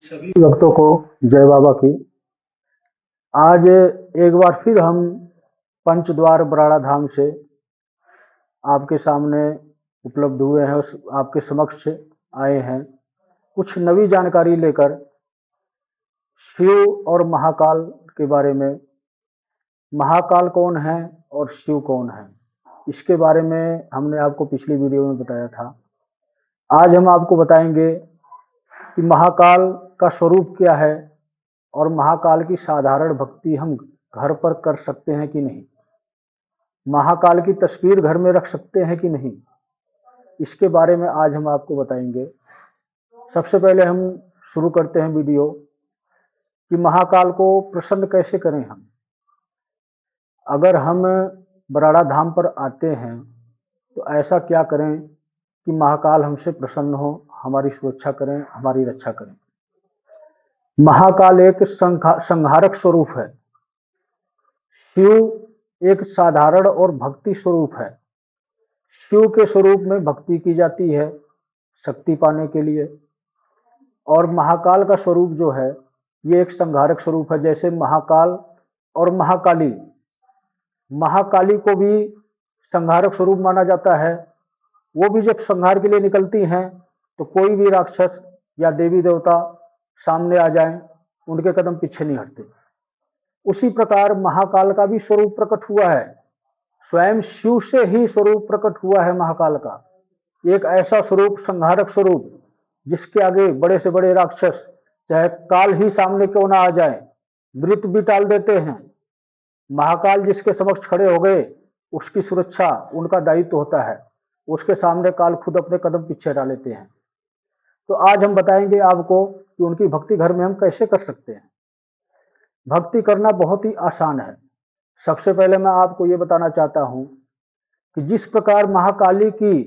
सभी भक्तों को जय बाबा की। आज एक बार फिर हम पंचद्वार बराड़ा धाम से आपके सामने उपलब्ध हुए हैं, उस आपके समक्ष आए हैं कुछ नवी जानकारी लेकर शिव और महाकाल के बारे में। महाकाल कौन है और शिव कौन है, इसके बारे में हमने आपको पिछली वीडियो में बताया था। आज हम आपको बताएंगे कि महाकाल का स्वरूप क्या है और महाकाल की साधारण भक्ति हम घर पर कर सकते हैं कि नहीं, महाकाल की तस्वीर घर में रख सकते हैं कि नहीं, इसके बारे में आज हम आपको बताएंगे। सबसे पहले हम शुरू करते हैं वीडियो कि महाकाल को प्रसन्न कैसे करें हम। अगर हम बराड़ा धाम पर आते हैं तो ऐसा क्या करें कि महाकाल हमसे प्रसन्न हो, हमारी सुरक्षा करें, हमारी रक्षा करें। महाकाल एक संहारक स्वरूप है, शिव एक साधारण और भक्ति स्वरूप है। शिव के स्वरूप में भक्ति की जाती है शक्ति पाने के लिए, और महाकाल का स्वरूप जो है ये एक संहारक स्वरूप है। जैसे महाकाल और महाकाली, महाकाली को भी संहारक स्वरूप माना जाता है। वो भी जब संहार के लिए निकलती हैं तो कोई भी राक्षस या देवी देवता सामने आ जाएं, उनके कदम पीछे नहीं हटते। उसी प्रकार महाकाल का भी स्वरूप प्रकट हुआ है, स्वयं शिव से ही स्वरूप प्रकट हुआ है महाकाल का। एक ऐसा स्वरूप, संहारक स्वरूप, जिसके आगे बड़े से बड़े राक्षस चाहे काल ही सामने क्यों ना आ जाए, मृत भी टाल देते हैं। महाकाल जिसके समक्ष खड़े हो गए, उसकी सुरक्षा उनका दायित्व होता है। उसके सामने काल खुद अपने कदम पीछे हटा लेते हैं। तो आज हम बताएंगे आपको कि उनकी भक्ति घर में हम कैसे कर सकते हैं। भक्ति करना बहुत ही आसान है। सबसे पहले मैं आपको ये बताना चाहता हूँ कि जिस प्रकार महाकाली की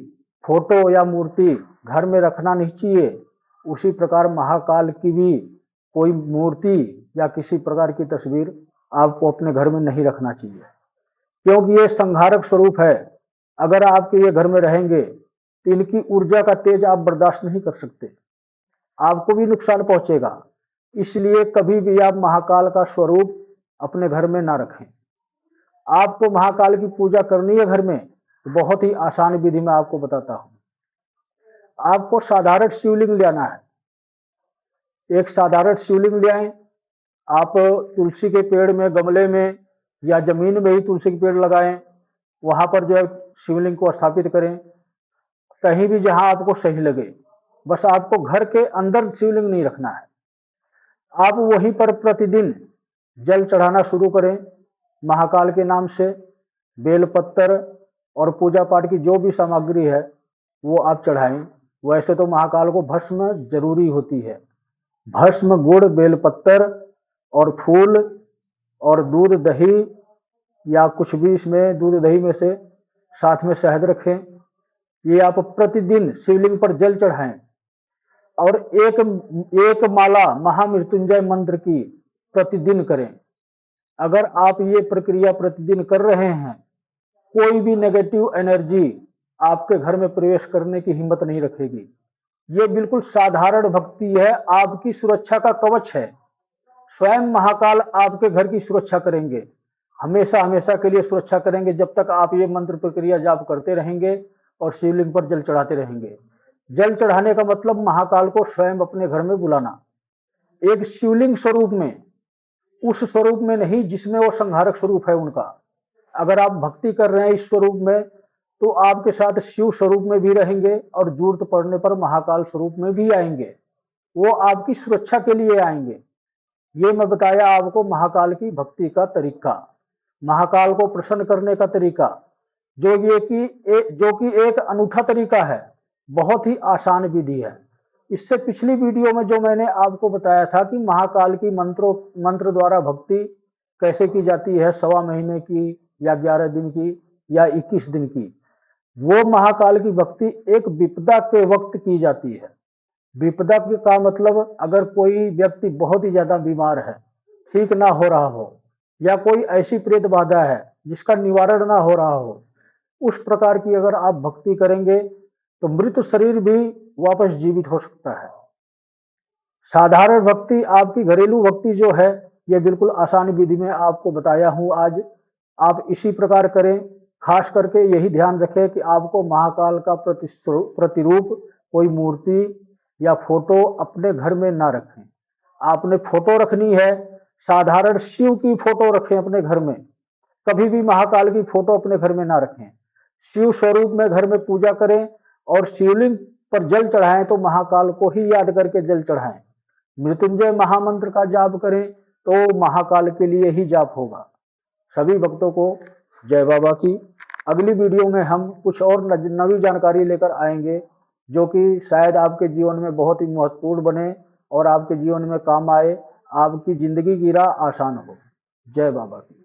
फोटो या मूर्ति घर में रखना नहीं चाहिए, उसी प्रकार महाकाल की भी कोई मूर्ति या किसी प्रकार की तस्वीर आपको अपने घर में नहीं रखना चाहिए, क्योंकि ये संहारक स्वरूप है। अगर आपके ये घर में रहेंगे तो इनकी ऊर्जा का तेज आप बर्दाश्त नहीं कर सकते, आपको भी नुकसान पहुंचेगा। इसलिए कभी भी आप महाकाल का स्वरूप अपने घर में ना रखें। आपको महाकाल की पूजा करनी है घर में, तो बहुत ही आसान विधि मैं आपको बताता हूं। आपको साधारण शिवलिंग ले आना है। एक साधारण शिवलिंग ले आए। आप तुलसी के पेड़ में, गमले में या जमीन में ही तुलसी के पेड़ लगाएं, वहां पर जो है शिवलिंग को स्थापित करें, कहीं भी जहां आपको सही लगे। बस आपको घर के अंदर शिवलिंग नहीं रखना है। आप वहीं पर प्रतिदिन जल चढ़ाना शुरू करें महाकाल के नाम से। बेलपत्र और पूजा पाठ की जो भी सामग्री है वो आप चढ़ाएं। वैसे तो महाकाल को भस्म जरूरी होती है, भस्म, गुड़, बेलपत्र और फूल और दूध दही, या कुछ भी इसमें दूध दही में से साथ में शहद रखें। ये आप प्रतिदिन शिवलिंग पर जल चढ़ाएं और एक माला महामृत्युंजय मंत्र की प्रतिदिन करें। अगर आप ये प्रक्रिया प्रतिदिन कर रहे हैं, कोई भी नेगेटिव एनर्जी आपके घर में प्रवेश करने की हिम्मत नहीं रखेगी। ये बिल्कुल साधारण भक्ति है, आपकी सुरक्षा का कवच है। स्वयं महाकाल आपके घर की सुरक्षा करेंगे, हमेशा हमेशा के लिए सुरक्षा करेंगे, जब तक आप ये मंत्र प्रक्रिया जाप करते रहेंगे और शिवलिंग पर जल चढ़ाते रहेंगे। जल चढ़ाने का मतलब महाकाल को स्वयं अपने घर में बुलाना, एक शिवलिंग स्वरूप में, उस स्वरूप में नहीं जिसमें वो संहारक स्वरूप है उनका। अगर आप भक्ति कर रहे हैं इस स्वरूप में, तो आपके साथ शिव स्वरूप में भी रहेंगे और जरूरत पड़ने पर महाकाल स्वरूप में भी आएंगे। वो आपकी सुरक्षा के लिए आएंगे। ये मैं बताया आपको महाकाल की भक्ति का तरीका, महाकाल को प्रसन्न करने का तरीका, जो कि एक अनूठा तरीका है, बहुत ही आसान विधि है। इससे पिछली वीडियो में जो मैंने आपको बताया था कि महाकाल की मंत्र द्वारा भक्ति कैसे की जाती है, 1.25 महीने की या 11 दिन की या 21 दिन की, वो महाकाल की भक्ति एक विपदा के वक्त की जाती है। विपदा का मतलब, अगर कोई व्यक्ति बहुत ही ज्यादा बीमार है, ठीक ना हो रहा हो, या कोई ऐसी प्रेत बाधा है जिसका निवारण ना हो रहा हो, उस प्रकार की अगर आप भक्ति करेंगे तो मृत शरीर भी वापस जीवित हो सकता है। साधारण भक्ति, आपकी घरेलू भक्ति जो है, ये बिल्कुल आसान विधि में आपको बताया हूँ आज। आप इसी प्रकार करें। खास करके यही ध्यान रखें कि आपको महाकाल का प्रतिरूप, कोई मूर्ति या फोटो अपने घर में ना रखें। आपने फोटो रखनी है, साधारण शिव की फोटो रखें अपने घर में। कभी भी महाकाल की फोटो अपने घर में ना रखें। शिव स्वरूप में घर में पूजा करें और शिवलिंग पर जल चढ़ाएं तो महाकाल को ही याद करके जल चढ़ाएं। मृत्युंजय महामंत्र का जाप करें तो महाकाल के लिए ही जाप होगा। सभी भक्तों को जय बाबा की। अगली वीडियो में हम कुछ और नवी जानकारी लेकर आएंगे जो कि शायद आपके जीवन में बहुत ही महत्वपूर्ण बने और आपके जीवन में काम आए, आपकी जिंदगी की राह आसान हो। जय बाबा की।